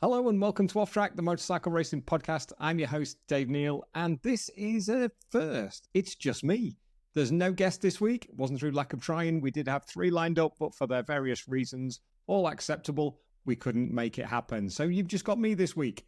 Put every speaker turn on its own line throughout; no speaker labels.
Hello and welcome to Off Track, the motorcycle racing podcast. I'm your host, Dave Neal, and this is a first. It's just me. There's no guest this week. It wasn't through lack of trying. We did have 3 lined up, but for their various reasons, all acceptable, we couldn't make it happen. So you've just got me this week.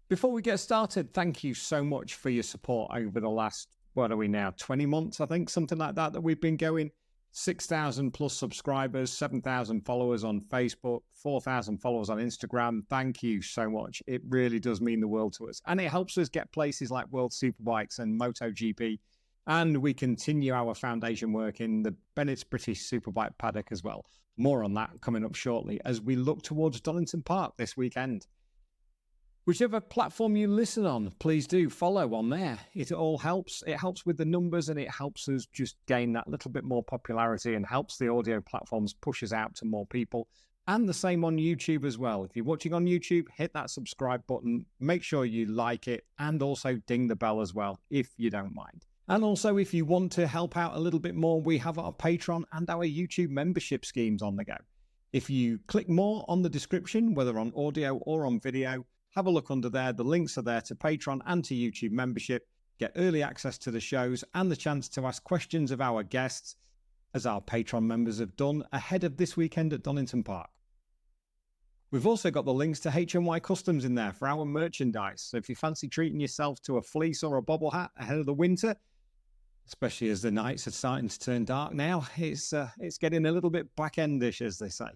Before we get started, thank you so much for your support over the last, 20 months, I think, something like that we've been going. 6,000 plus subscribers, 7,000 followers on Facebook, 4,000 followers on Instagram. Thank you so much. It really does mean the world to us. And it helps us get places like World Superbikes and MotoGP. And we continue our foundation work in the Bennett's British Superbike paddock as well. More on that coming up shortly as we look towards Donington Park this weekend. Whichever platform you listen on, please do follow on there. It all helps. It helps with the numbers and it helps us just gain that little bit more popularity and helps the audio platforms push us out to more people. And the same on YouTube as well. If you're watching on YouTube, hit that subscribe button. Make sure you like it and also ding the bell as well, if you don't mind. And also, if you want to help out a little bit more, we have our Patreon and our YouTube membership schemes on the go. If you click more on the description, whether on audio or on video, have a look under there. The links are there to Patreon and to YouTube membership. Get early access to the shows and the chance to ask questions of our guests, as our Patreon members have done ahead of this weekend at Donington Park. We've also got the links to HMY Customs in there for our merchandise. So if you fancy treating yourself to a fleece or a bobble hat ahead of the winter, especially as the nights are starting to turn dark now, it's getting a little bit back-endish, as they say.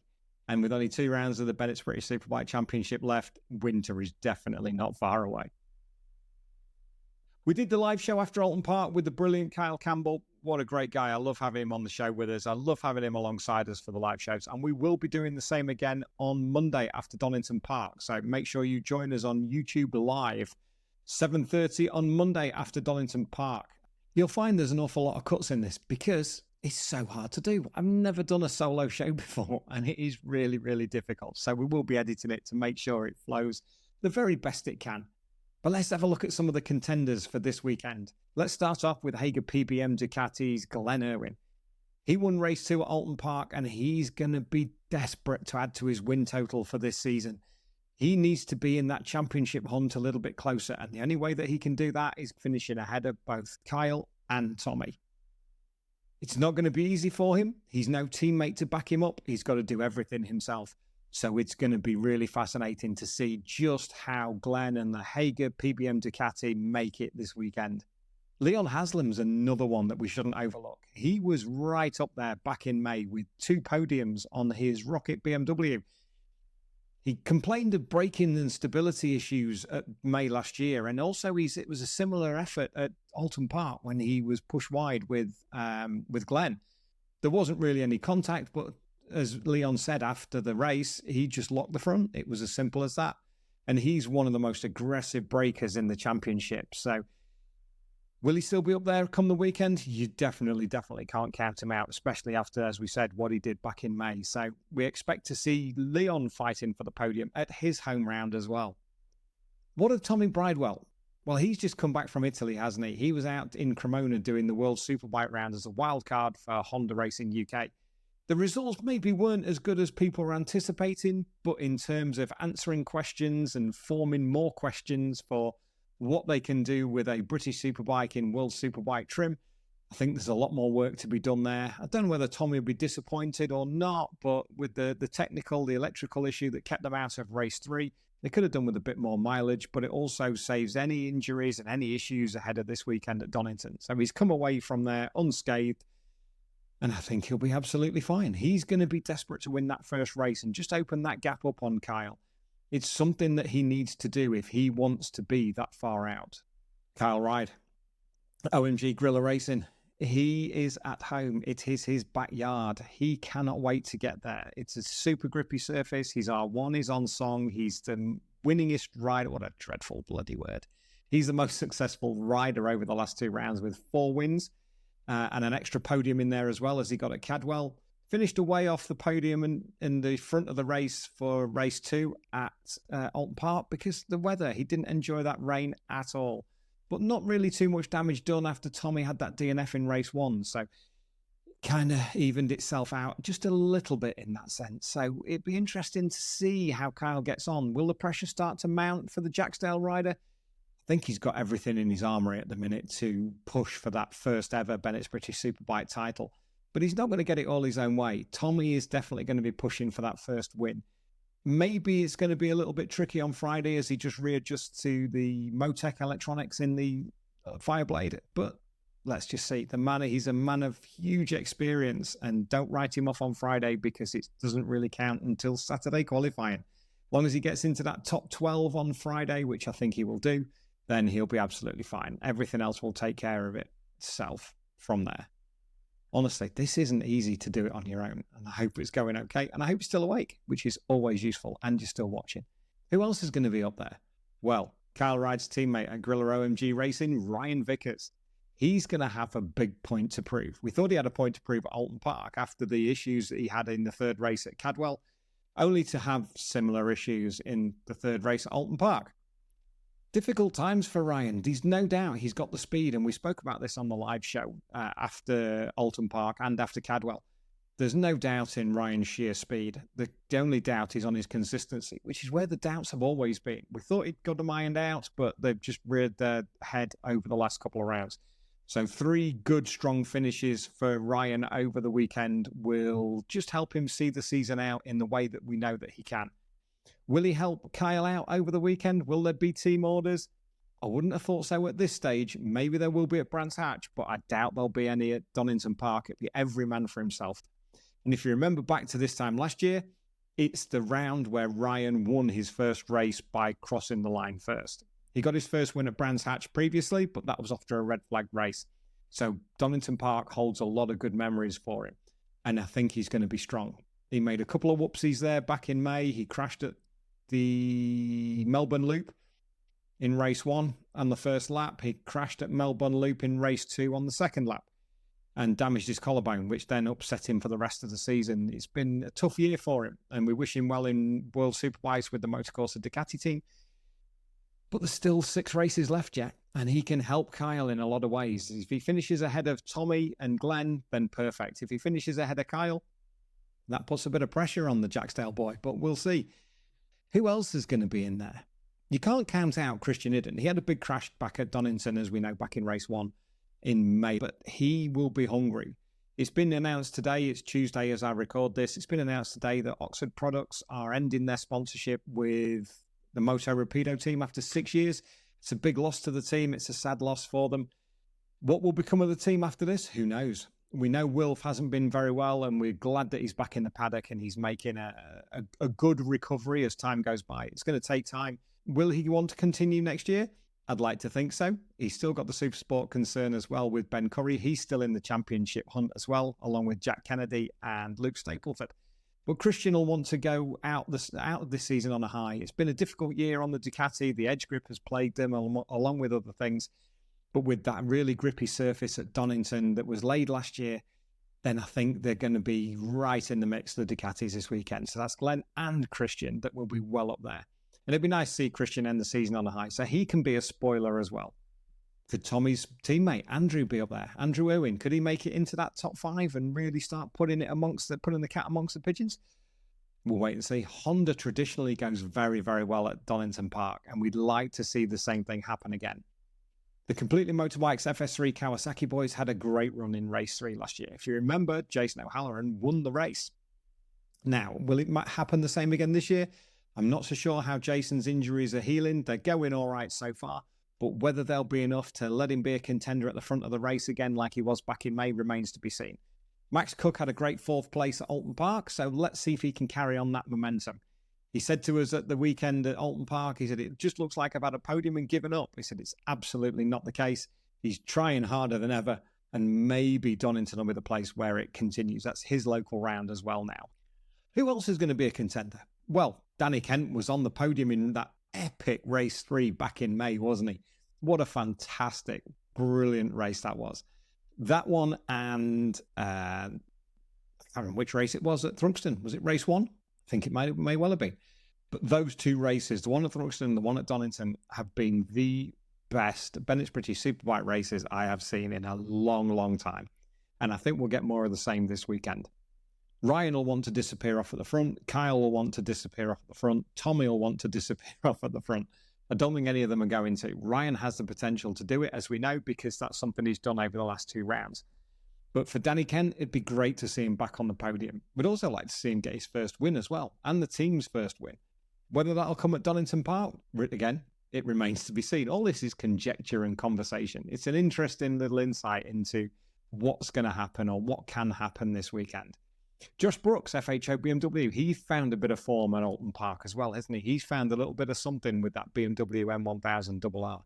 And with only 2 rounds of the Bennett's British Superbike Championship left, winter is definitely not far away. We did the live show after Alton Park with the brilliant Kyle Campbell. What a great guy. I love having him on the show with us. I love having him alongside us for the live shows. And we will be doing the same again on Monday after Donington Park. So make sure you join us on YouTube Live, 7:30 on Monday after Donington Park. You'll find there's an awful lot of cuts in this because it's so hard to do. I've never done a solo show before, and it is really, really difficult. So we will be editing it to make sure it flows the very best it can. But let's have a look at some of the contenders for this weekend. Let's start off with Hager PBM Ducati's Glenn Irwin. He won race 2 at Alton Park, and he's going to be desperate to add to his win total for this season. He needs to be in that championship hunt a little bit closer, and the only way that he can do that is finishing ahead of both Kyle and Tommy. It's not going to be easy for him. He's no teammate to back him up. He's got to do everything himself. So it's going to be really fascinating to see just how Glenn and the Hager PBM Ducati make it this weekend. Leon Haslam's another one that we shouldn't overlook. He was right up there back in May with 2 podiums on his Rocket BMW. He complained of braking and stability issues at May last year, and also it was a similar effort at Alton Park when he was pushed wide with Glenn. There wasn't really any contact, but as Leon said after the race, he just locked the front. It was as simple as that. And he's one of the most aggressive brakers in the championship. So will he still be up there come the weekend? You definitely can't count him out, especially after, as we said, what he did back in May. So we expect to see Leon fighting for the podium at his home round as well. What of Tommy Bridewell? Well, he's just come back from Italy, hasn't he? He was out in Cremona doing the World Superbike round as a wild card for Honda Racing UK. The results maybe weren't as good as people were anticipating, but in terms of answering questions and forming more questions for what they can do with a British Superbike in World Superbike trim, I think there's a lot more work to be done there. I don't know whether Tommy will be disappointed or not, but with the technical, the electrical issue that kept them out of race 3, they could have done with a bit more mileage, but it also saves any injuries and any issues ahead of this weekend at Donington. So he's come away from there unscathed, and I think he'll be absolutely fine. He's going to be desperate to win that first race and just open that gap up on Kyle. It's something that he needs to do if he wants to be that far out. Kyle Ryde, OMG Grilla Racing. He is at home. It is his backyard. He cannot wait to get there. It's a super grippy surface. He's R1. He's on song. He's the winningest rider. What a dreadful bloody word. He's the most successful rider over the last 2 rounds with 4 wins and an extra podium in there as well as he got at Cadwell. Finished away off the podium in the front of the race for race 2 at Alton Park because the weather. He didn't enjoy that rain at all. But not really too much damage done after Tommy had that DNF in race 1. So kind of evened itself out just a little bit in that sense. So it'd be interesting to see how Kyle gets on. Will the pressure start to mount for the Jacksdale rider? I think he's got everything in his armoury at the minute to push for that first ever Bennett's British Superbike title. But he's not going to get it all his own way. Tommy is definitely going to be pushing for that first win. Maybe it's going to be a little bit tricky on Friday as he just readjusts to the Motec electronics in the Fireblade. But let's just see. He's a man of huge experience, and don't write him off on Friday because it doesn't really count until Saturday qualifying. As long as he gets into that top 12 on Friday, which I think he will do, then he'll be absolutely fine. Everything else will take care of itself from there. Honestly, this isn't easy to do it on your own, and I hope it's going okay, and I hope you're still awake, which is always useful, and you're still watching. Who else is going to be up there? Well, Kyle Ride's teammate at Gorilla OMG Racing, Ryan Vickers. He's going to have a big point to prove. We thought he had a point to prove at Alton Park after the issues that he had in the third race at Cadwell, only to have similar issues in the third race at Alton Park. Difficult times for Ryan. There's no doubt he's got the speed, and we spoke about this on the live show after Alton Park and after Cadwell. There's no doubt in Ryan's sheer speed. The only doubt is on his consistency, which is where the doubts have always been. We thought he'd got them ironed out, but they've just reared their head over the last couple of rounds. So 3 good, strong finishes for Ryan over the weekend will just help him see the season out in the way that we know that he can. Will he help Kyle out over the weekend? Will there be team orders? I wouldn't have thought so at this stage. Maybe there will be at Brands Hatch, but I doubt there'll be any at Donington Park. It'll be every man for himself. And if you remember back to this time last year, it's the round where Ryan won his first race by crossing the line first. He got his first win at Brands Hatch previously, but that was after a red flag race. So Donington Park holds a lot of good memories for him, and I think he's going to be strong. He made a couple of whoopsies there back in May. He crashed at the Melbourne Loop in race 1 on the first lap. He crashed at Melbourne Loop in race 2 on the second lap and damaged his collarbone, which then upset him for the rest of the season. It's been a tough year for him, and we wish him well in World Superbikes with the Motorcorsa Ducati team. But there's still 6 races left yet, and he can help Kyle in a lot of ways. If he finishes ahead of Tommy and Glenn, then perfect. If he finishes ahead of Kyle, that puts a bit of pressure on the Jacksdale boy, but we'll see. Who else is going to be in there? You can't count out Christian Idden. He had a big crash back at Donington, as we know, back in race 1 in May, but he will be hungry. It's been announced today, it's Tuesday as I record this, it's been announced today that Oxford Products are ending their sponsorship with the Moto Rapido team after 6 years. It's a big loss to the team. It's a sad loss for them. What will become of the team after this? Who knows? We know Wilf hasn't been very well, and we're glad that he's back in the paddock and he's making a good recovery as time goes by. It's going to take time. Will he want to continue next year? I'd like to think so. He's still got the Supersport concern as well with Ben Curry. He's still in the championship hunt as well, along with Jack Kennedy and Luke Stapleford. But Christian will want to go out of this season on a high. It's been a difficult year on the Ducati. The edge grip has plagued them along with other things. But with that really grippy surface at Donington that was laid last year, then I think they're going to be right in the mix, the Ducatis, this weekend. So that's Glenn and Christian that will be well up there. And it'd be nice to see Christian end the season on a high. So he can be a spoiler as well. Could Tommy's teammate, Andrew, be up there? Andrew Irwin, could he make it into that top 5 and really start putting the cat amongst the pigeons? We'll wait and see. Honda traditionally goes very, very well at Donington Park, and we'd like to see the same thing happen again. The Completely Motorbikes FS3 Kawasaki boys had a great run in race 3 last year. If you remember, Jason O'Halloran won the race. Now, will it happen the same again this year? I'm not so sure how Jason's injuries are healing. They're going all right so far, but whether they'll be enough to let him be a contender at the front of the race again like he was back in May remains to be seen. Max Cook had a great 4th place at Alton Park, so let's see if he can carry on that momentum. He said to us at the weekend at Alton Park, he said, it just looks like I've had a podium and given up. He said, it's absolutely not the case. He's trying harder than ever, and maybe Donington will be the place where it continues. That's his local round as well now. Who else is going to be a contender? Well, Danny Kent was on the podium in that epic race 3 back in May, wasn't he? What a fantastic, brilliant race that was. That one and I can't remember which race it was at Thruxton. Was it race 1? I think it may well have been. But those 2 races, the one at Thruxton and the one at Donington, have been the best Bennett's British Superbike races I have seen in a long, long time. And I think we'll get more of the same this weekend. Ryan will want to disappear off at the front. Kyle will want to disappear off at the front. Tommy will want to disappear off at the front. I don't think any of them are going to. Ryan has the potential to do it, as we know, because that's something he's done over the last 2 rounds. But for Danny Kent, it'd be great to see him back on the podium. We'd also like to see him get his first win as well, and the team's first win. Whether that'll come at Donington Park, again, it remains to be seen. All this is conjecture and conversation. It's an interesting little insight into what's going to happen or what can happen this weekend. Josh Brooks, FHO BMW, he found a bit of form at Alton Park as well, hasn't he? He's found a little bit of something with that BMW M1000 RR.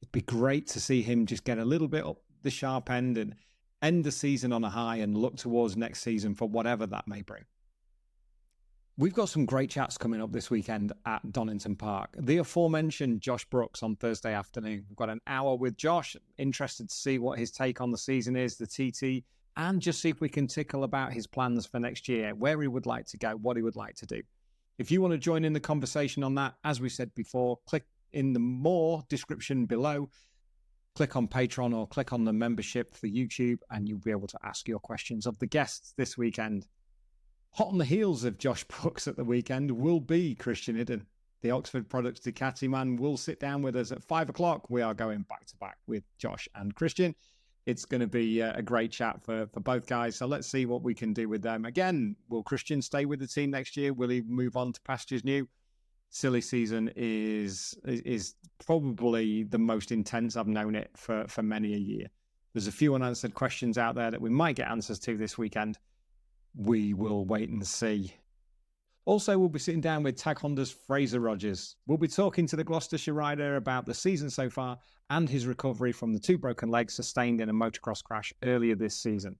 It'd be great to see him just get a little bit up the sharp end and end the season on a high and look towards next season for whatever that may bring. We've got some great chats coming up this weekend at Donington Park. The aforementioned Josh Brooks on Thursday afternoon. We've got an hour with Josh. Interested to see what his take on the season is, the TT, and just see if we can tickle about his plans for next year, where he would like to go, what he would like to do. If you want to join in the conversation on that, as we said before, click in the more description below, click on Patreon or click on the membership for YouTube, and you'll be able to ask your questions of the guests this weekend. Hot on the heels of Josh Brooks at the weekend will be Christian Hidden. The Oxford Products Ducati man will sit down with us at 5 o'clock. We are going back to back with Josh and Christian. It's going to be a great chat for both guys. So let's see what we can do with them. Again, will Christian stay with the team next year? Will he move on to pastures new? Silly season is probably the most intense I've known it for many a year. There's a few unanswered questions out there that we might get answers to this weekend. We will wait and see. Also, we'll be sitting down with Tag Honda's Fraser Rogers. We'll be talking to the Gloucestershire rider about the season so far and his recovery from the 2 broken legs sustained in a motocross crash earlier this season.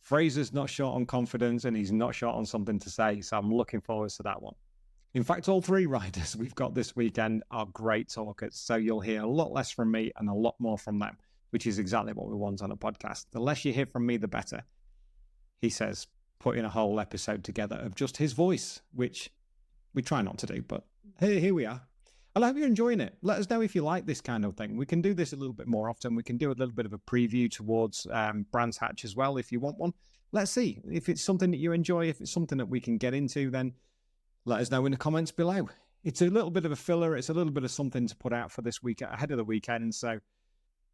Fraser's not short on confidence and he's not short on something to say, so I'm looking forward to that one. In fact, all 3 riders we've got this weekend are great talkers, so you'll hear a lot less from me and a lot more from them, which is exactly what we want on a podcast. The less you hear from me, the better. He says, putting a whole episode together of just his voice, which we try not to do, but here we are. I hope you're enjoying it. Let us know if you like this kind of thing. We can do this a little bit more often. We can do a little bit of a preview towards Brands Hatch as well if you want one. Let's see. If it's something that you enjoy, if it's something that we can get into, then let us know in the comments below. It's a little bit of a filler. It's a little bit of something to put out for this week ahead of the weekend. So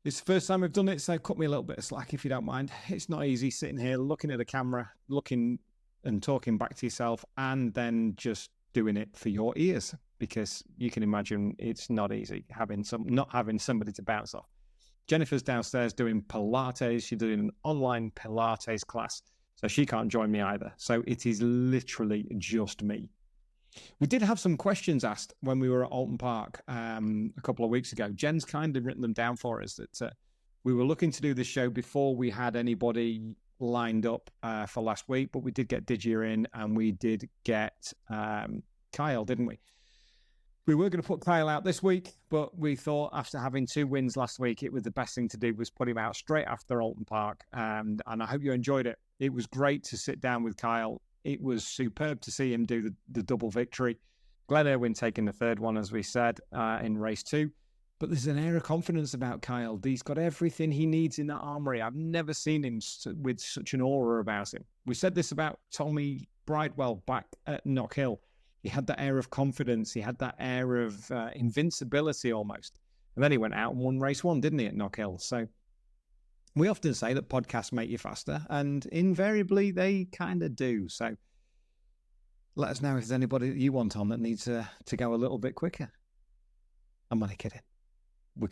it's the first time we've done it, so cut me a little bit of slack if you don't mind. It's not easy sitting here looking at a camera, looking and talking back to yourself, and then just doing it for your ears, because you can imagine it's not easy not having somebody to bounce off. Jennifer's downstairs doing Pilates. She's doing an online Pilates class, so she can't join me either. So it is literally just me. We did have some questions asked when we were at Alton Park a couple of weeks ago. Jen's kind of written them down for us that we were looking to do this show before we had anybody lined up for last week, but we did get Digia in and we did get Kyle, didn't we? We were going to put Kyle out this week, but we thought after having 2 wins last week, it was the best thing to do was put him out straight after Alton Park. And I hope you enjoyed it. It was great to sit down with Kyle. It was superb to see him do the double victory. Glenn Irwin taking the 3rd one, as we said, in race 2. But there's an air of confidence about Kyle. He's got everything he needs in that armory. I've never seen him with such an aura about him. We said this about Tommy Bridewell back at Knockhill. He had that air of confidence. He had that air of invincibility almost. And then he went out and won race 1, didn't he, at Knockhill? So we often say that podcasts make you faster, and invariably they kind of do. So let us know if there's anybody that you want on that needs to go a little bit quicker. I'm only kidding.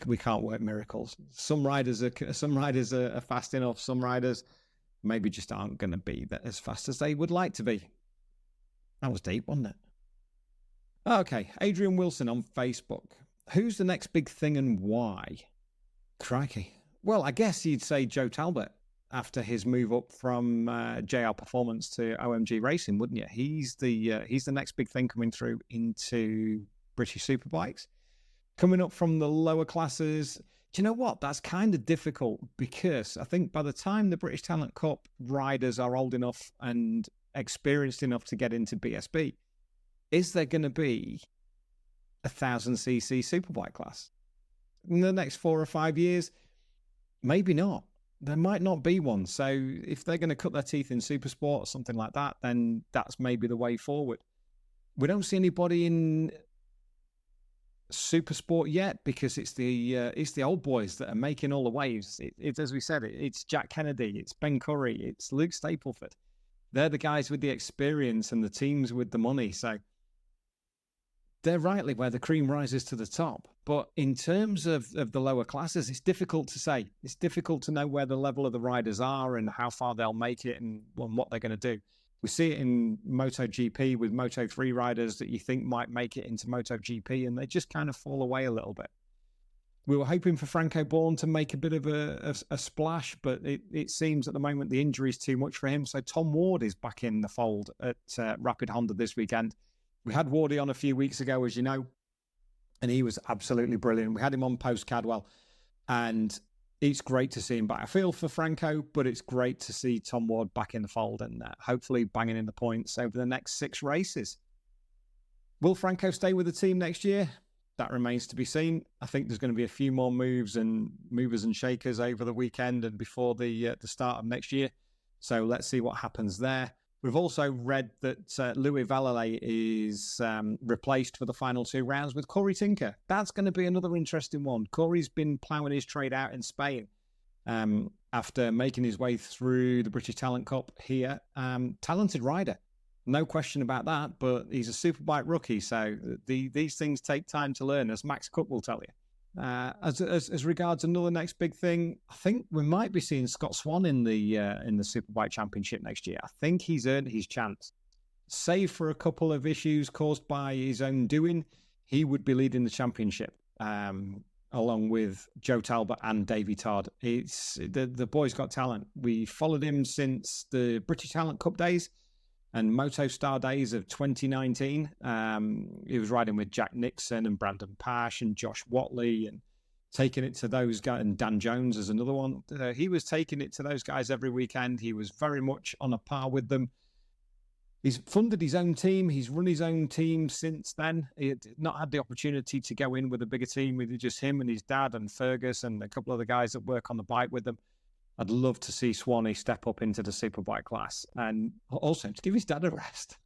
We can't work miracles. Some riders are fast enough. Some riders maybe just aren't going to be as fast as they would like to be. That was deep, wasn't it? Okay, Adrian Wilson on Facebook. Who's the next big thing and why? Crikey. Well, I guess you'd say Joe Talbot after his move up from JR Performance to OMG Racing, wouldn't you? He's the next big thing coming through into British Superbikes. Coming up from the lower classes. Do you know what? That's kind of difficult because I think by the time the British Talent Cup riders are old enough and experienced enough to get into BSB, is there going to be a 1000cc Superbike class in the next 4 or 5 years? Maybe not. there might not be one. So if they're going to cut their teeth in Supersport or something like that, then that's maybe the way forward. We don't see anybody in Supersport yet because it's the old boys that are making all the waves. It's as we said, it's Jack Kennedy, it's Ben Curry, it's Luke Stapleford. They're the guys with the experience and the teams with the money. So they're rightly where the cream rises to the top. But in terms of the lower classes, it's difficult to say. It's difficult to know where the level of the riders are and how far they'll make it and what they're going to do. We see it in MotoGP with Moto3 riders that you think might make it into MotoGP, and they just kind of fall away a little bit. We were hoping for Franco Bourne to make a bit of a splash, but it seems at the moment the injury is too much for him. So Tom Ward is back in the fold at Rapid Honda this weekend. We had Wardy on a few weeks ago, as you know, and he was absolutely brilliant. We had him on post-Cadwell, and it's great to see him back. I feel for Franco, but it's great to see Tom Ward back in the fold and hopefully banging in the points over the next 6 races. Will Franco stay with the team next year? That remains to be seen. I think there's going to be a few more movers and shakers over the weekend and before the start of next year. So let's see what happens there. We've also read that Louis Vallalet is replaced for the final 2 rounds with Corey Tinker. That's going to be another interesting one. Corey's been ploughing his trade out in Spain after making his way through the British Talent Cup here. Talented rider, no question about that, but he's a Superbike rookie, so these things take time to learn, as Max Cook will tell you. As regards another next big thing, I think we might be seeing Scott Swan in the Superbike Championship next year. I think he's earned his chance. Save for a couple of issues caused by his own doing, he would be leading the championship along with Joe Talbot and Davey Todd. It's the boy's got talent. We followed him since the British Talent Cup days and Moto Star days of 2019. He was riding with Jack Nixon and Brandon Pash and Josh Watley and taking it to those guys. And Dan Jones is another one. He was taking it to those guys every weekend. He was very much on a par with them. He's funded his own team. He's run his own team since then. He had not had the opportunity to go in with a bigger team with just him and his dad and Fergus and a couple of the guys that work on the bike with them. I'd love to see Swanee step up into the Superbike class and also to give his dad a rest.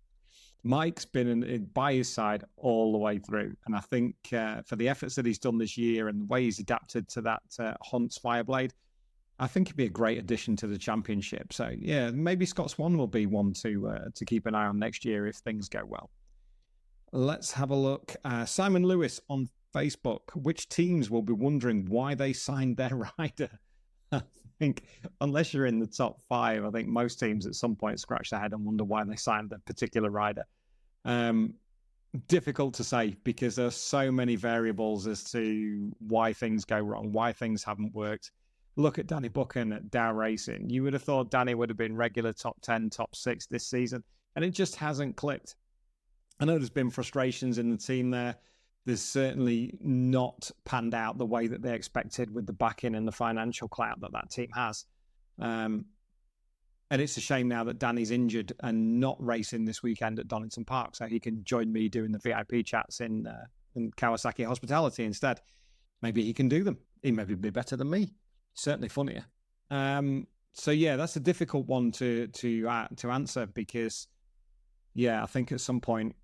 Mike's been by his side all the way through. And I think for the efforts that he's done this year and the way he's adapted to that Hunt's Fireblade, I think he'd be a great addition to the championship. So, yeah, maybe Scott Swan will be one to keep an eye on next year if things go well. Let's have a look. Simon Lewis on Facebook. Which teams will be wondering why they signed their rider? I think unless you're in the top 5, I think most teams at some point scratch their head and wonder why they signed a particular rider. Difficult to say because there's so many variables as to why things go wrong, why things haven't worked. Look at Danny Buchan at Dow Racing. You would have thought Danny would have been regular top 10, top 6 this season, and it just hasn't clicked. I know there's been frustrations in the team there. There's certainly not panned out the way that they expected with the backing and the financial clout that team has. And it's a shame now that Danny's injured and not racing this weekend at Donington Park, so he can join me doing the VIP chats in Kawasaki Hospitality instead. Maybe he can do them. He maybe be better than me. Certainly funnier. So yeah, that's a difficult one to answer because, yeah, I think at some point,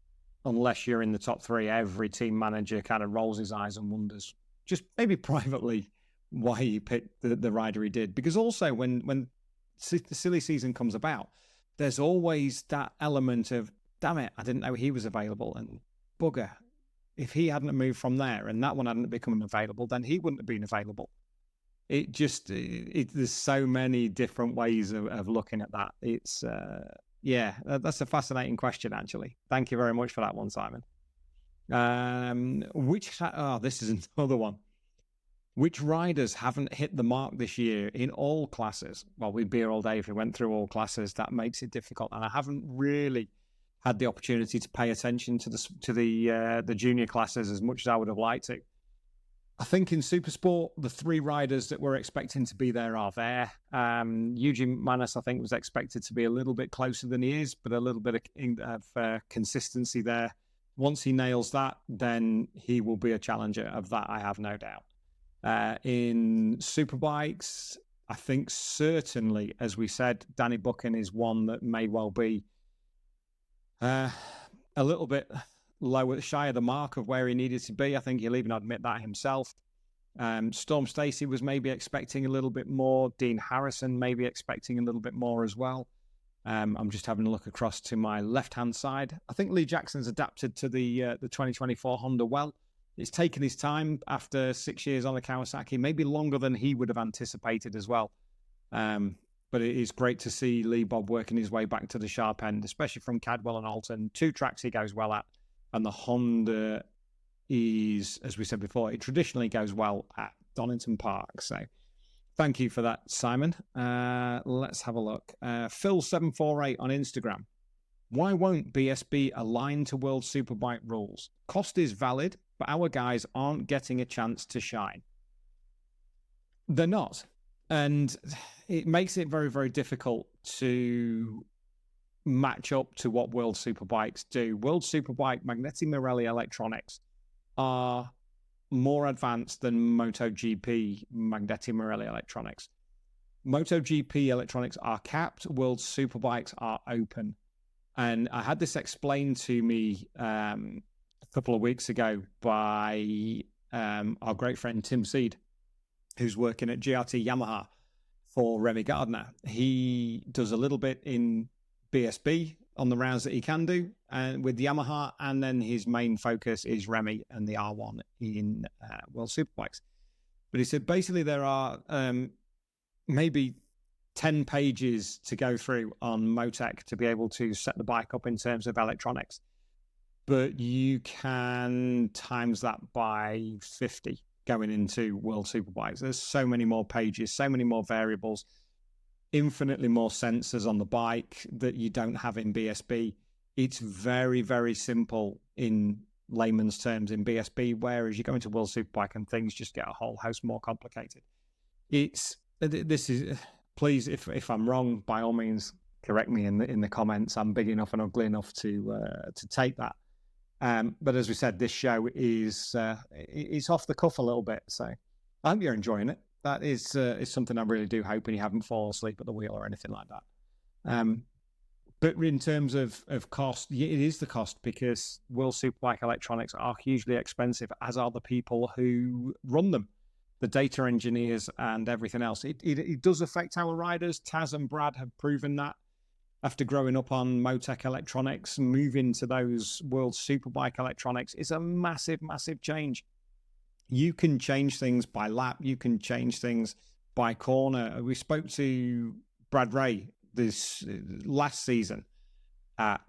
unless you're in the top 3, every team manager kind of rolls his eyes and wonders, just maybe privately, why he picked the rider he did. Because also when the silly season comes about, there's always that element of, damn it, I didn't know he was available, and bugger, if he hadn't moved from there and that one hadn't become available, then he wouldn't have been available. There's so many different ways of looking at that. It's yeah, that's a fascinating question, actually. Thank you very much for that one, Simon. This is another one. Which riders haven't hit the mark this year in all classes? Well, we'd be here all day if we went through all classes. That makes it difficult, and I haven't really had the opportunity to pay attention to the junior classes as much as I would have liked to. I think in Supersport, the 3 riders that we're expecting to be there are there. Eugene Manis, I think, was expected to be a little bit closer than he is, but a little bit of consistency there. Once he nails that, then he will be a challenger of that, I have no doubt. In Superbikes, I think certainly, as we said, Danny Buchan is one that may well be a little bit lower, shy of the mark of where he needed to be. I think he'll even admit that himself. Storm Stacey was maybe expecting a little bit more. Dean Harrison maybe expecting a little bit more as well. I'm just having a look across to my left-hand side. I think Lee Jackson's adapted to the 2024 Honda well. It's taken his time after 6 years on the Kawasaki, maybe longer than he would have anticipated as well. But it is great to see Lee Bob working his way back to the sharp end, especially from Cadwell and Alton. 2 tracks he goes well at, and the Honda is, as we said before, it traditionally goes well at Donington Park. So thank you for that, Simon. Let's have a look. Phil748 on Instagram. Why won't BSB align to World Superbike rules? Cost is valid, but our guys aren't getting a chance to shine. They're not. And it makes it very, very difficult to match up to what World Superbikes do. World Superbike Magneti Marelli electronics are more advanced than MotoGP Magneti Marelli electronics. MotoGP electronics are capped. World Superbikes are open. And I had this explained to me a couple of weeks ago by our great friend Tim Seed, who's working at GRT Yamaha for Remy Gardner. He does a little bit in BSB on the rounds that he can do and with Yamaha, and then his main focus is Remy and the R1 in World Superbikes. But he said basically there are maybe 10 pages to go through on Motec to be able to set the bike up in terms of electronics. But you can times that by 50 going into World Superbikes. There's so many more pages, so many more variables, infinitely more sensors on the bike that you don't have in BSB. It's very, very simple in layman's terms in BSB, whereas you go into World Superbike and things just get a whole host more complicated. Please, if I'm wrong, by all means, correct me in the comments. I'm big enough and ugly enough to take that. But as we said, this show is it's off the cuff a little bit. So I hope you're enjoying it. That is something I really do hope, and you haven't fallen asleep at the wheel or anything like that. But in terms of cost, it is the cost, because World Superbike electronics are hugely expensive, as are the people who run them, the data engineers and everything else. It does affect our riders. Taz and Brad have proven that. After growing up on Motec electronics, moving to those World Superbike electronics is a massive, massive change. You can change things by lap. You can change things by corner. We spoke to Brad Ray this last season at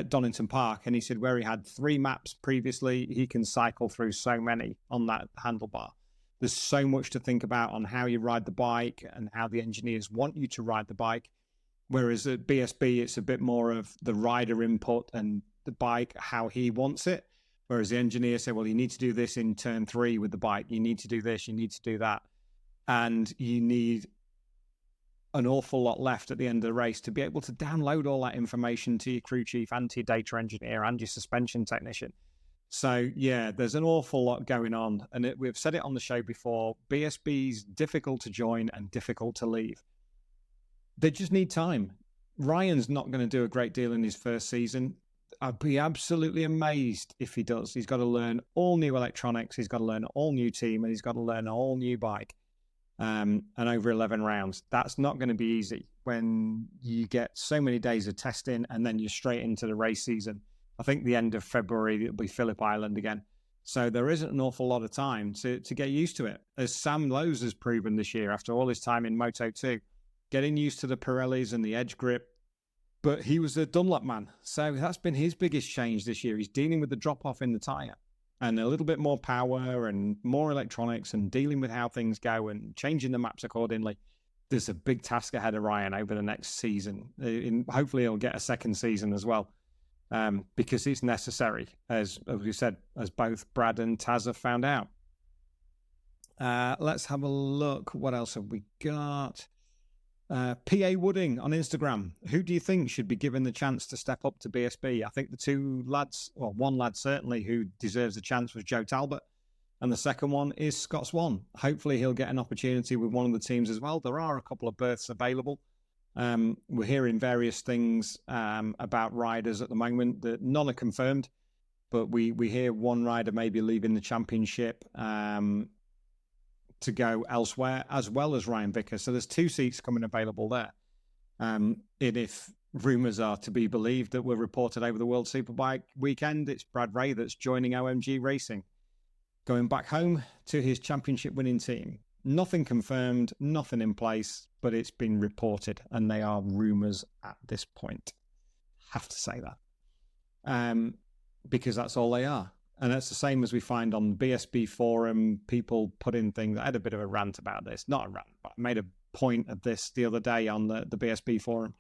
Donington Park, and he said where he had 3 maps previously, he can cycle through so many on that handlebar. There's so much to think about on how you ride the bike and how the engineers want you to ride the bike. Whereas at BSB, it's a bit more of the rider input and the bike, how he wants it. Whereas the engineers say, well, you need to do this in turn 3 with the bike. You need to do this. You need to do that. And you need an awful lot left at the end of the race to be able to download all that information to your crew chief and to your data engineer and your suspension technician. So, yeah, there's an awful lot going on. And we've said it on the show before, BSB's difficult to join and difficult to leave. They just need time. Ryan's not going to do a great deal in his first season. I'd be absolutely amazed if he does. He's got to learn all new electronics. He's got to learn an all new team, and he's got to learn an all new bike. And over 11 rounds, that's not going to be easy when you get so many days of testing and then you're straight into the race season. I think the end of February, it'll be Phillip Island again. So there isn't an awful lot of time to get used to it. As Sam Lowes has proven this year, after all his time in Moto2, getting used to the Pirellis and the edge grip. But he was a Dunlop man. So that's been his biggest change this year. He's dealing with the drop-off in the tyre and a little bit more power and more electronics and dealing with how things go and changing the maps accordingly. There's a big task ahead of Ryan over the next season. Hopefully he'll get a second season as well, because it's necessary, as we said, as both Brad and Taz have found out. Let's have a look. What else have we got? PA Wooding on Instagram. Who do you think should be given the chance to step up to BSB? I think the 2 lads, well, one lad certainly who deserves a chance was Joe Talbot. And the second one is Scott Swan. Hopefully he'll get an opportunity with one of the teams as well. There are a couple of berths available. We're hearing various things about riders at the moment that none are confirmed, but we hear one rider may be leaving the championship to go elsewhere, as well as Ryan Vickers. So there's 2 seats coming available there. And if rumours are to be believed that were reported over the World Superbike weekend, it's Brad Ray that's joining OMG Racing, going back home to his championship winning team. Nothing confirmed, nothing in place, but it's been reported, and they are rumours at this point. Have to say that. Because that's all they are. And that's the same as we find on the BSB forum, people put in things. I had a bit of a rant about this. Not a rant, but I made a point of this the other day on the BSB forum,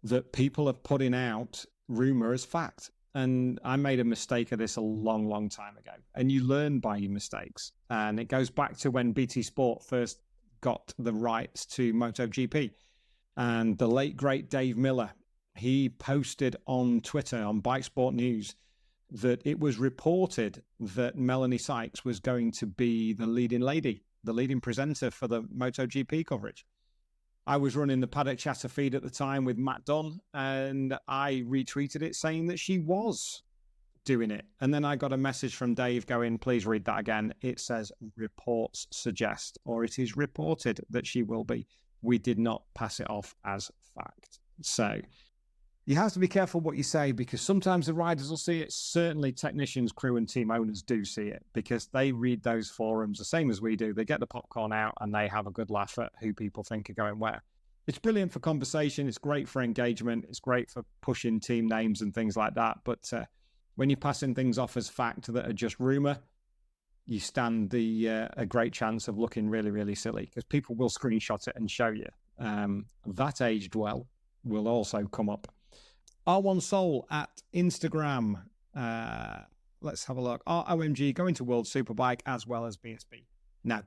that people are putting out rumor as fact. And I made a mistake of this a long, long time ago. And you learn by your mistakes. And it goes back to when BT Sport first got the rights to MotoGP. And the late, great Dave Miller, he posted on Twitter, on Bike Sport News, that it was reported that Melanie Sykes was going to be the leading lady, the leading presenter for the MotoGP coverage. I was running the Paddock Chatter feed at the time with Matt Dunn, and I retweeted it saying that she was doing it. And then I got a message from Dave going, please read that again. It says reports suggest, or it is reported that she will be. We did not pass it off as fact. So you have to be careful what you say, because sometimes the riders will see it. Certainly technicians, crew and team owners do see it, because they read those forums the same as we do. They get the popcorn out and they have a good laugh at who people think are going where. It's brilliant for conversation. It's great for engagement. It's great for pushing team names and things like that. But when you're passing things off as fact that are just rumor, you stand a great chance of looking really, really silly, because people will screenshot it and show you. That aged well will also come up. R1 Soul at Instagram. Let's have a look. OMG going to World Superbike as well as BSB. Now,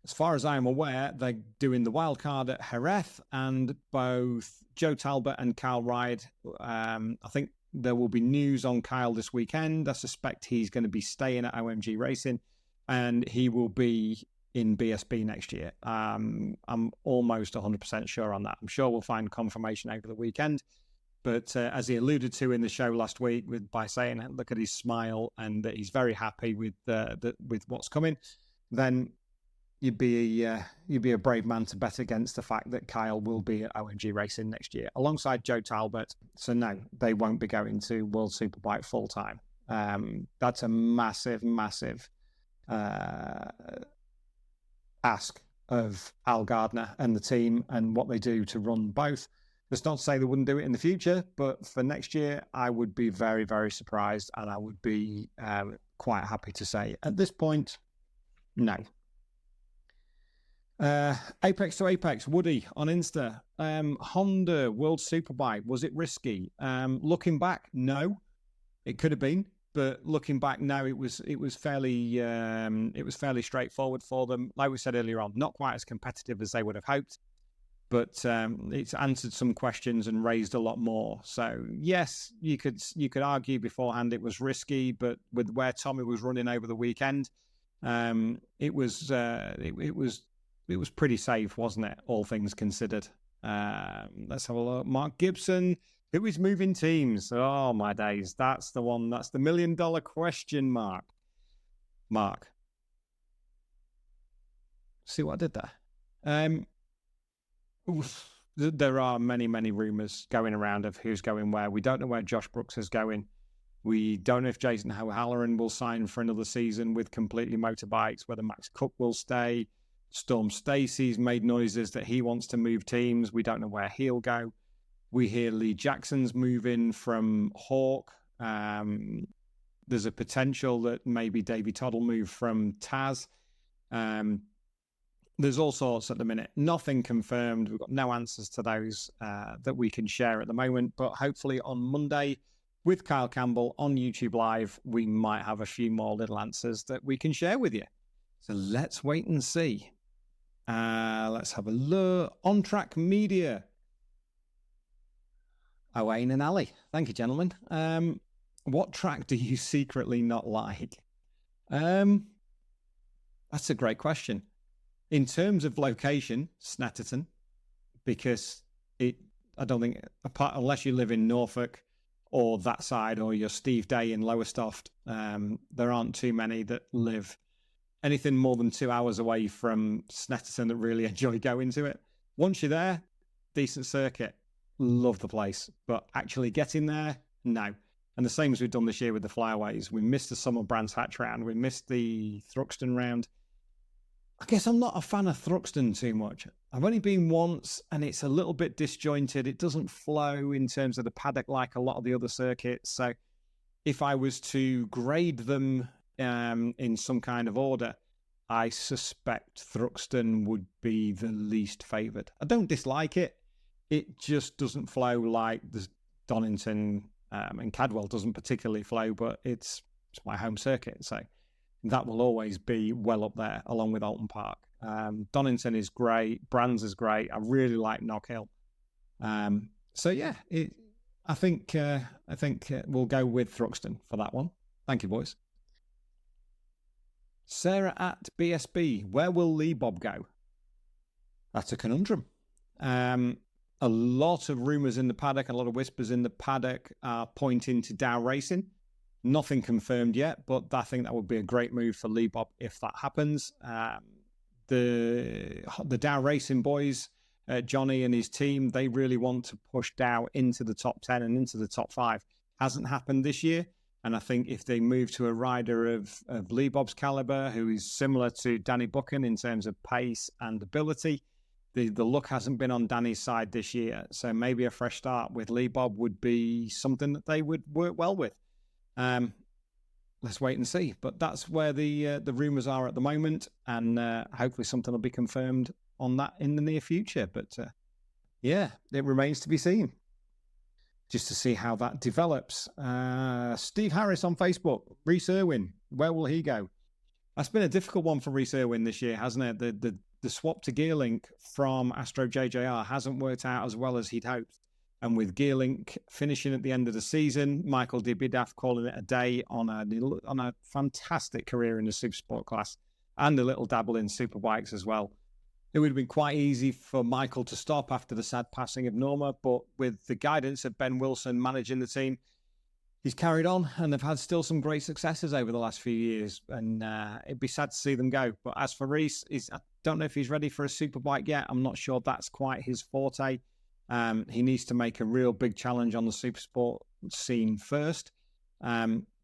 as far as I am aware, they're doing the wildcard at Jerez, and both Joe Talbot and Kyle Ride. I think there will be news on Kyle this weekend. I suspect he's going to be staying at OMG Racing, and he will be in BSB next year. I'm almost 100% sure on that. I'm sure we'll find confirmation over the weekend. But as he alluded to in the show last week, by saying, look at his smile and that he's very happy with what's coming, then you'd be a brave man to bet against the fact that Kyle will be at OMG Racing next year alongside Joe Talbot. So no, they won't be going to World Superbike full time. That's a massive, massive ask of Al Gardner and the team and what they do to run both. That's not to say they wouldn't do it in the future, but for next year, I would be very, very surprised, and I would be quite happy to say at this point, no. Apex to Apex, Woody on Insta. Honda World Superbike, was it risky? Looking back, no. It could have been, but looking back, no. It was fairly straightforward for them. Like we said earlier on, not quite as competitive as they would have hoped, but it's answered some questions and raised a lot more. So yes, you could argue beforehand it was risky, but with where Tommy was running over the weekend, it was pretty safe, wasn't it? All things considered. Let's have a look. Mark Gibson, who is moving teams? Oh my days, that's the one. That's the $1 million question, Mark. See what I did there? There are many, many rumors going around of who's going where. We don't know where Josh Brooks is going. We don't know if Jason O'Halloran will sign for another season with Completely Motorbikes, whether Max Cook will stay. Storm Stacey's made noises that he wants to move teams. We don't know where he'll go. We hear Lee Jackson's moving from Hawk. There's a potential that maybe Davey Todd will move from Taz. There's all sorts at the minute. Nothing confirmed. We've got no answers to those that we can share at the moment. But hopefully on Monday with Kyle Campbell on YouTube Live, we might have a few more little answers that we can share with you. So let's wait and see. Let's have a look. On Track Media. Owain and Ali. Thank you, gentlemen. What track do you secretly not like? That's a great question. In terms of location, Snetterton, because I don't think, apart unless you live in Norfolk or that side, or you're Steve Day in Lowestoft, there aren't too many that live anything more than 2 hours away from Snetterton that really enjoy going to it. Once you're there, decent circuit, love the place, but actually getting there, no. And the same as we've done this year with the flyaways. We missed the Summer Brands Hatch round. We missed the Thruxton round. I guess I'm not a fan of Thruxton too much. I've only been once, and it's a little bit disjointed. It doesn't flow in terms of the paddock like a lot of the other circuits. So if I was to grade them in some kind of order, I suspect Thruxton would be the least favoured. I don't dislike it. It just doesn't flow like the Donington and Cadwell doesn't particularly flow, but it's my home circuit. So that will always be well up there, along with Alton Park. Donington is great. Brands is great. I really like Knock Hill. So yeah, I think we'll go with Thruxton for that one. Thank you, boys. Sarah at BSB, where will Lee Bob go? That's a conundrum. A lot of rumours in the paddock, a lot of whispers in the paddock are pointing to Dow Racing. Nothing confirmed yet, but I think that would be a great move for Lee Bob if that happens. The Dow Racing boys, Johnny and his team, they really want to push Dow into the top 10 and into the top 5. Hasn't happened this year. And I think if they move to a rider of Lee Bob's caliber, who is similar to Danny Buchan in terms of pace and ability, the luck hasn't been on Danny's side this year. So maybe a fresh start with Lee Bob would be something that they would work well with. Let's wait and see. But that's where the rumours are at the moment. And hopefully something will be confirmed on that in the near future. But yeah, it remains to be seen. Just to see how that develops. Steve Harris on Facebook. Rhys Irwin, where will he go? That's been a difficult one for Rhys Irwin this year, hasn't it? The swap to Gearlink from Astro JJR hasn't worked out as well as he'd hoped. And with Gearlink finishing at the end of the season, Michael Dibidaf calling it a day on a fantastic career in the Supersport class and a little dabble in Superbikes as well. It would have been quite easy for Michael to stop after the sad passing of Norma, but with the guidance of Ben Wilson managing the team, he's carried on, and they've had still some great successes over the last few years, and it'd be sad to see them go. But as for Rhys, I don't know if he's ready for a Superbike yet. I'm not sure that's quite his forte. He needs to make a real big challenge on the Supersport scene first.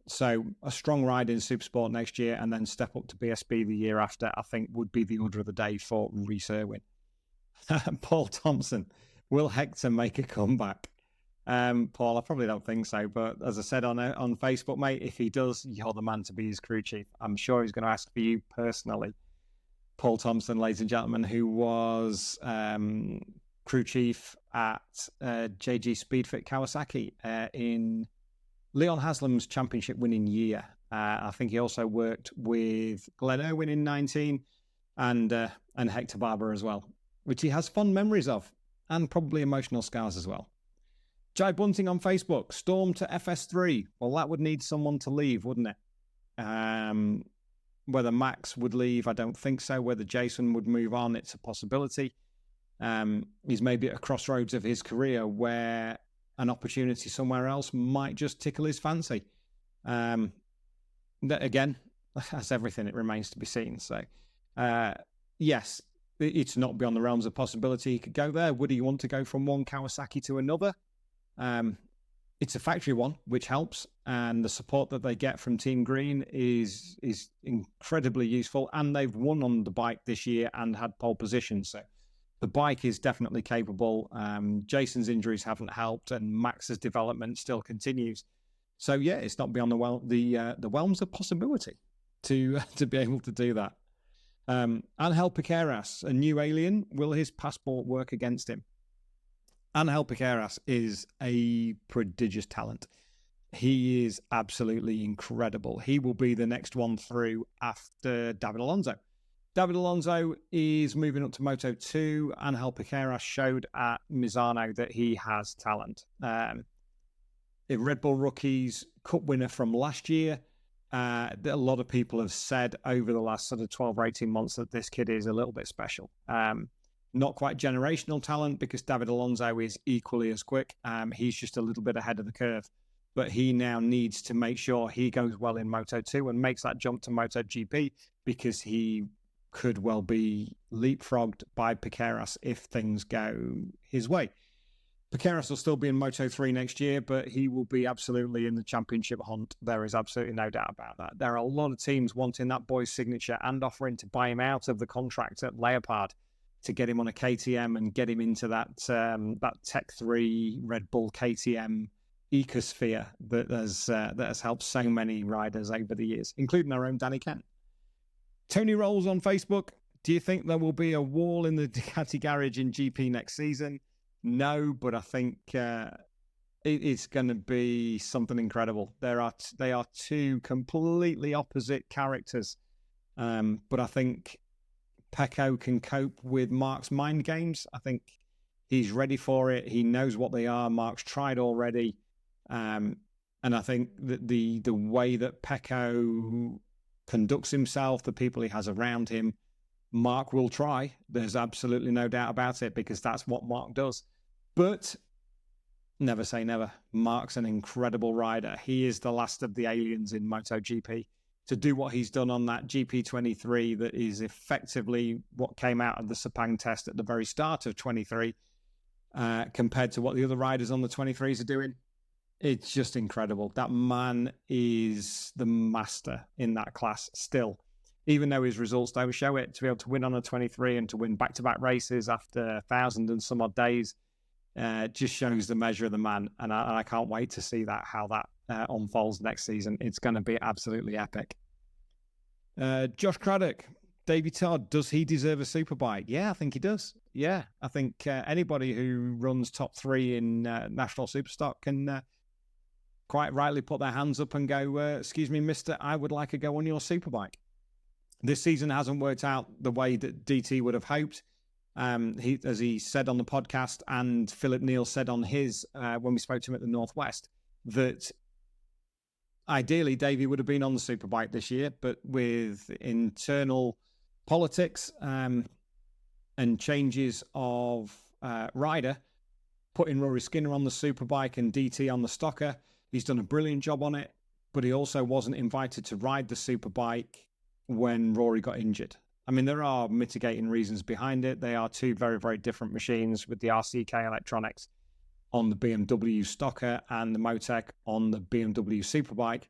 So a strong ride in Supersport next year and then step up to BSB the year after, I think would be the order of the day for Rhys Irwin. Paul Thompson, will Hector make a comeback? Paul, I probably don't think so. But as I said on Facebook, mate, if he does, you're the man to be his crew chief. I'm sure he's going to ask for you personally. Paul Thompson, ladies and gentlemen, who was crew chief at JG Speedfit Kawasaki in Leon Haslam's championship winning year. I think he also worked with Glenn Irwin in 19 and Hector Barber as well, which he has fond memories of and probably emotional scars as well. Jai Bunting on Facebook, Storm to FS3. Well, that would need someone to leave, wouldn't it? Whether Max would leave, I don't think so. Whether Jason would move on, it's a possibility. He's maybe at a crossroads of his career where an opportunity somewhere else might just tickle his fancy. That, again, that's everything. It remains to be seen. So, yes, it's not beyond the realms of possibility he could go there. Would he want to go from one Kawasaki to another? It's a factory one, which helps. And the support that they get from Team Green is incredibly useful. And they've won on the bike this year and had pole position. So the bike is definitely capable. Jason's injuries haven't helped, and Max's development still continues. So yeah, it's not beyond the realms of possibility to be able to do that. Angel Piqueras, a new alien. Will his passport work against him? Angel Piqueras is a prodigious talent. He is absolutely incredible. He will be the next one through after David Alonso. David Alonso is moving up to Moto 2. Angel Piqueras showed at Misano that he has talent. A Red Bull Rookies Cup winner from last year. A lot of people have said over the last sort of 12 or 18 months that this kid is a little bit special. Not quite generational talent, because David Alonso is equally as quick. He's just a little bit ahead of the curve. But he now needs to make sure he goes well in Moto2 and makes that jump to MotoGP, because he could well be leapfrogged by Piqueras if things go his way. Piqueras will still be in Moto3 next year, but he will be absolutely in the championship hunt. There is absolutely no doubt about that. There are a lot of teams wanting that boy's signature and offering to buy him out of the contract at Leopard to get him on a KTM and get him into that Tech 3 Red Bull KTM ecosphere that has helped so many riders over the years, including our own Danny Kent. Tony Rolls on Facebook: do you think there will be a wall in the Ducati garage in GP next season? No, but I think it's going to be something incredible. They are two completely opposite characters, but I think Pecco can cope with Mark's mind games. I think he's ready for it. He knows what they are. Mark's tried already. And I think that the way that Pecco conducts himself, the people he has around him, Mark will try. There's absolutely no doubt about it, because that's what Mark does. But never say never. Mark's an incredible rider. He is the last of the aliens in MotoGP. To do what he's done on that GP23, that is effectively what came out of the Sepang test at the very start of 23, compared to what the other riders on the 23s are doing, it's just incredible. That man is the master in that class still. Even though his results don't show it, to be able to win on a 23 and to win back-to-back races after 1,000 and some odd days just shows the measure of the man. And I can't wait to see how that unfolds next season. It's going to be absolutely epic. Josh Craddock: Davey Todd, does he deserve a superbike? Yeah, I think he does. Yeah, I think anybody who runs top 3 in National Superstock can quite rightly put their hands up and go, excuse me, mister, I would like a go on your superbike. This season hasn't worked out the way that DT would have hoped. As he said on the podcast, and Philip Neal said on his, when we spoke to him at the Northwest, that ideally Davey would have been on the superbike this year, but with internal politics and changes of rider, putting Rory Skinner on the superbike and DT on the stocker, he's done a brilliant job on it, but he also wasn't invited to ride the superbike when Rory got injured. I mean, there are mitigating reasons behind it. They are two very, very different machines, with the RCK electronics on the BMW stocker and the Motec on the BMW superbike.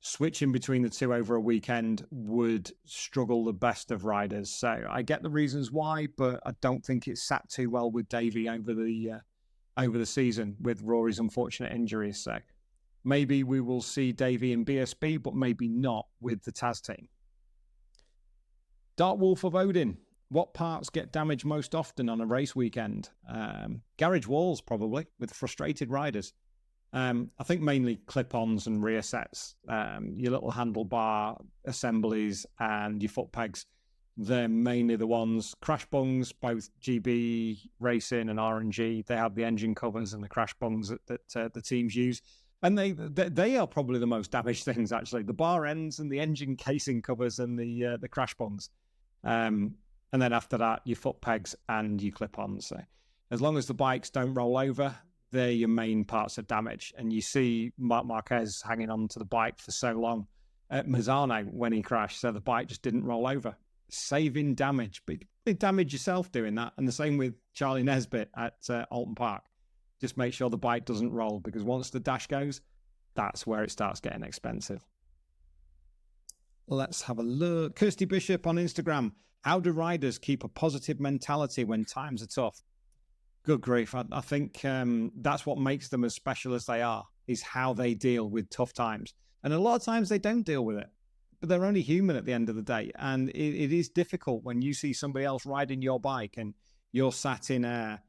Switching between the two over a weekend would struggle the best of riders. So I get the reasons why, but I don't think it sat too well with Davey over the season with Rory's unfortunate injuries. So maybe we will see Davey in BSB, but maybe not with the Taz team. Dark Wolf of Odin: what parts get damaged most often on a race weekend? Garage walls, probably, with frustrated riders. I think mainly clip-ons and rear sets, your little handlebar assemblies and your foot pegs. They're mainly the ones. Crash bungs, both GB Racing and RNG, they have the engine covers and the crash bungs that the teams use. And they are probably the most damaged things, actually. The bar ends and the engine casing covers and the crash bungs. And then after that, your foot pegs and your clip-ons. So as long as the bikes don't roll over, they're your main parts of damage. And you see Marc Marquez hanging on to the bike for so long at Mazzano when he crashed, so the bike just didn't roll over. Saving damage. Big damage yourself doing that. And the same with Charlie Nesbitt at Alton Park. Just make sure the bike doesn't roll, because once the dash goes, that's where it starts getting expensive. Let's have a look. Kirsty Bishop on Instagram: how do riders keep a positive mentality when times are tough? Good grief. I think that's what makes them as special as they are, is how they deal with tough times. And a lot of times they don't deal with it, but they're only human at the end of the day. And it is difficult when you see somebody else riding your bike and you're sat in a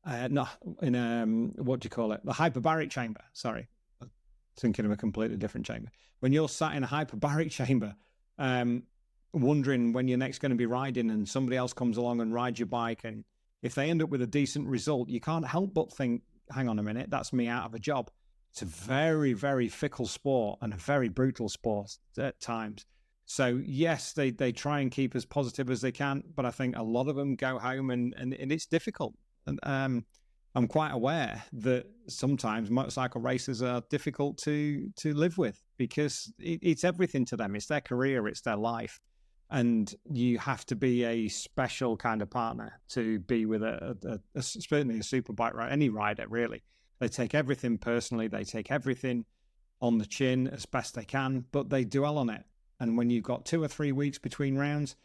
what do you call it? The hyperbaric chamber. Sorry. I'm thinking of a completely different chamber. When you're sat in a hyperbaric chamber, wondering when you're next going to be riding, and somebody else comes along and rides your bike, and if they end up with a decent result, you can't help but think, hang on a minute, that's me out of a job. It's a very, very fickle sport and a very brutal sport at times. So yes, they try and keep as positive as they can, but I think a lot of them go home and it's difficult. And I'm quite aware that sometimes motorcycle races are difficult to live with because it's everything to them. It's their career, it's their life. And you have to be a special kind of partner to be with certainly a superbike rider, any rider really. They take everything personally. They take everything on the chin as best they can, but they dwell on it. And when you've got 2 or 3 weeks between rounds,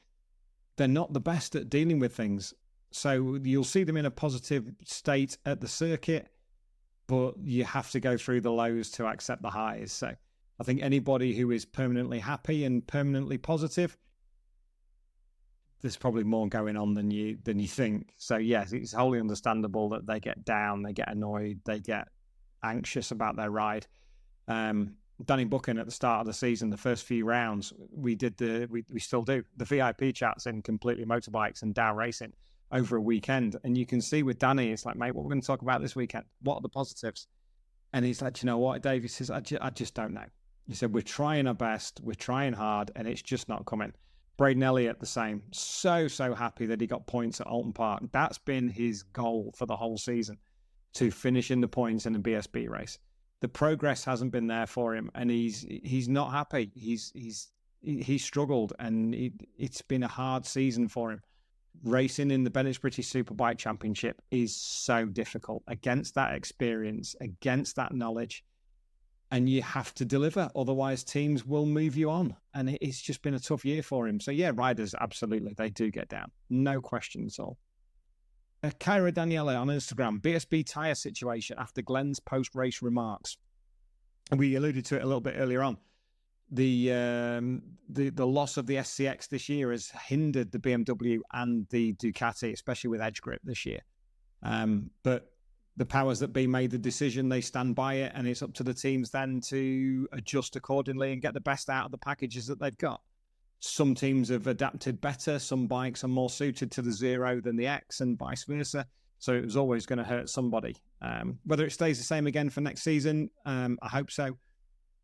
they're not the best at dealing with things. So you'll see them in a positive state at the circuit, but you have to go through the lows to accept the highs. So I think anybody who is permanently happy and permanently positive, there's probably more going on than you think. So yes, it's wholly understandable that they get down, they get annoyed, they get anxious about their ride. Danny Buchan at the start of the season, the first few rounds, we still do the VIP chats in Completely Motorbikes and Dow Racing over a weekend. And you can see with Danny, it's like, mate, what we're going to talk about this weekend? What are the positives? And he's like, you know what, Dave? He says, I just don't know. He said, we're trying our best, we're trying hard, and it's just not coming. Braden Elliott, the same. So happy that he got points at Alton Park. That's been his goal for the whole season, to finish in the points in a BSB race. The progress hasn't been there for him, and he's not happy. He's struggled, and it's been a hard season for him. Racing in the Bennetts British Superbike Championship is so difficult against that experience, against that knowledge. And you have to deliver, otherwise teams will move you on. And it's just been a tough year for him. So yeah, riders, absolutely, they do get down. No question at all. Kyra Daniela on Instagram, BSB tyre situation after Glenn's post-race remarks. And we alluded to it a little bit earlier on. The loss of the SCX this year has hindered the BMW and the Ducati, especially with edge grip this year. But the powers that be made the decision, they stand by it, and it's up to the teams then to adjust accordingly and get the best out of the packages that they've got. Some teams have adapted better. Some bikes are more suited to the Zero than the X and vice versa. So it was always going to hurt somebody. Whether it stays the same again for next season, I hope so.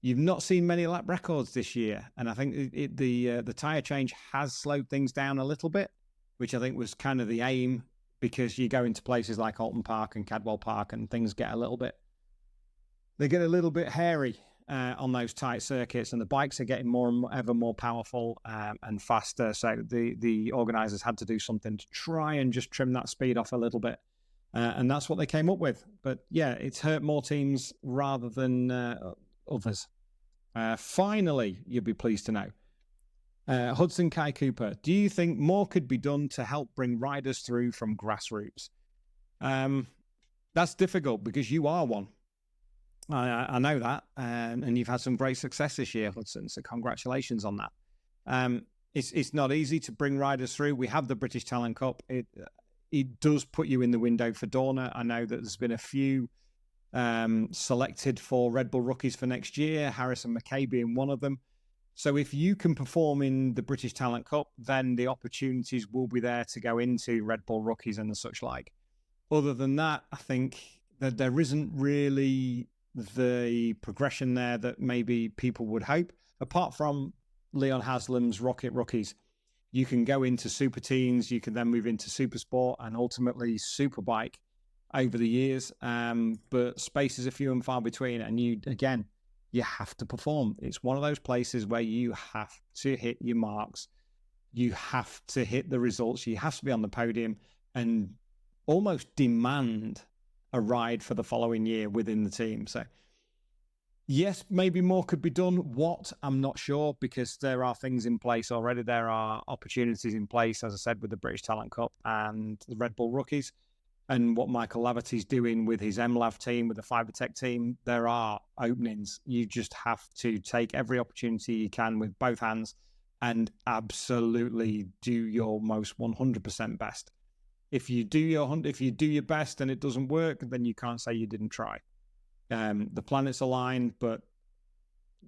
You've not seen many lap records this year, and I think the tyre change has slowed things down a little bit, which I think was kind of the aim, because you go into places like Alton Park and Cadwell Park and things get a little bit hairy on those tight circuits, and the bikes are getting ever more powerful and faster. So the organisers had to do something to try and just trim that speed off a little bit. And that's what they came up with. But yeah, it's hurt more teams rather than others. Finally, you'll be pleased to know, Hudson Kai Cooper, do you think more could be done to help bring riders through from grassroots? That's difficult because you are one. I know that, and you've had some great success this year, Hudson, so congratulations on that. It's not easy to bring riders through. We have the British Talent Cup. It does put you in the window for Dorna. I know that there's been a few selected for Red Bull Rookies for next year, Harrison McKay being one of them. So if you can perform in the British Talent Cup, then the opportunities will be there to go into Red Bull Rookies and the such like. Other than that, I think that there isn't really the progression there that maybe people would hope. Apart from Leon Haslam's Rocket Rookies, you can go into Super Teens, you can then move into Super Sport and ultimately Superbike over the years. But spaces are few and far between, and you have to perform. It's one of those places where you have to hit your marks. You have to hit the results. You have to be on the podium and almost demand a ride for the following year within the team. So yes, maybe more could be done. What? I'm not sure, because there are things in place already. There are opportunities in place, as I said, with the British Talent Cup and the Red Bull Rookies. And what Michael Laverty's doing with his MLAV team, with the Fibertech team, there are openings. You just have to take every opportunity you can with both hands and absolutely do your most 100% best. If you do your best and it doesn't work, then you can't say you didn't try. The planets align, but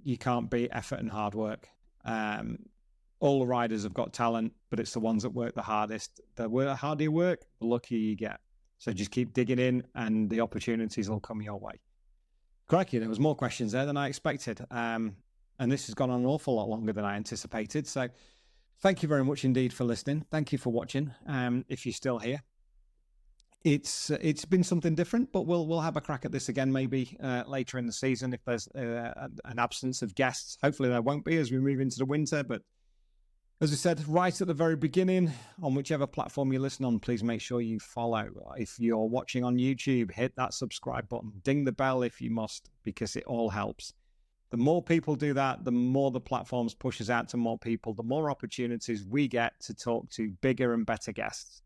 you can't beat effort and hard work. All the riders have got talent, but it's the ones that work the hardest. The harder you work, the luckier you get. So just keep digging in and the opportunities will come your way. Crikey, there was more questions there than I expected. And this has gone on an awful lot longer than I anticipated. So thank you very much indeed for listening. Thank you for watching. If you're still here, it's been something different, but we'll have a crack at this again maybe later in the season if there's an absence of guests. Hopefully there won't be as we move into the winter. But as we said right at the very beginning, on whichever platform you listen on, please make sure you follow. If you're watching on YouTube, hit that subscribe button. Ding the bell if you must, because it all helps. The more people do that, the more the platforms pushes out to more people, the more opportunities we get to talk to bigger and better guests.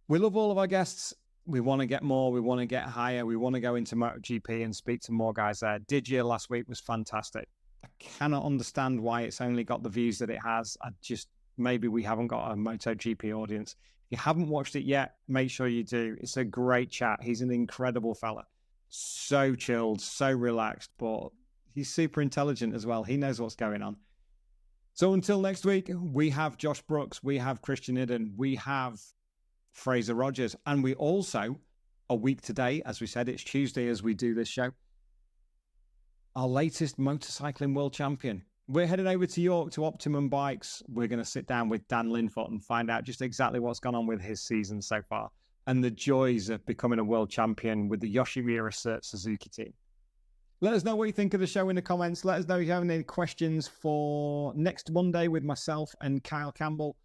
We love all of our guests. We want to get more. We want to get higher. We want to go into MotoGP and speak to more guys there. Digia last week was fantastic. I cannot understand why it's only got the views that it has. Maybe we haven't got a MotoGP audience. If you haven't watched it yet, make sure you do. It's a great chat. He's an incredible fella. So chilled, so relaxed, but he's super intelligent as well. He knows what's going on. So until next week, we have Josh Brooks, we have Christian Idden, we have Fraser Rogers, and we also, a week today, as we said, it's Tuesday as we do this show, our latest motorcycling world champion. We're heading over to York to Optimum Bikes. We're going to sit down with Dan Linfoot and find out just exactly what's gone on with his season so far and the joys of becoming a world champion with the Yoshimura Suzuki team. Let us know what you think of the show in the comments. Let us know if you have any questions for next Monday with myself and Kyle Campbell.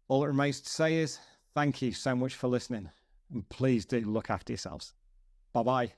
All that remains to say is thank you so much for listening, and please do look after yourselves. Bye-bye.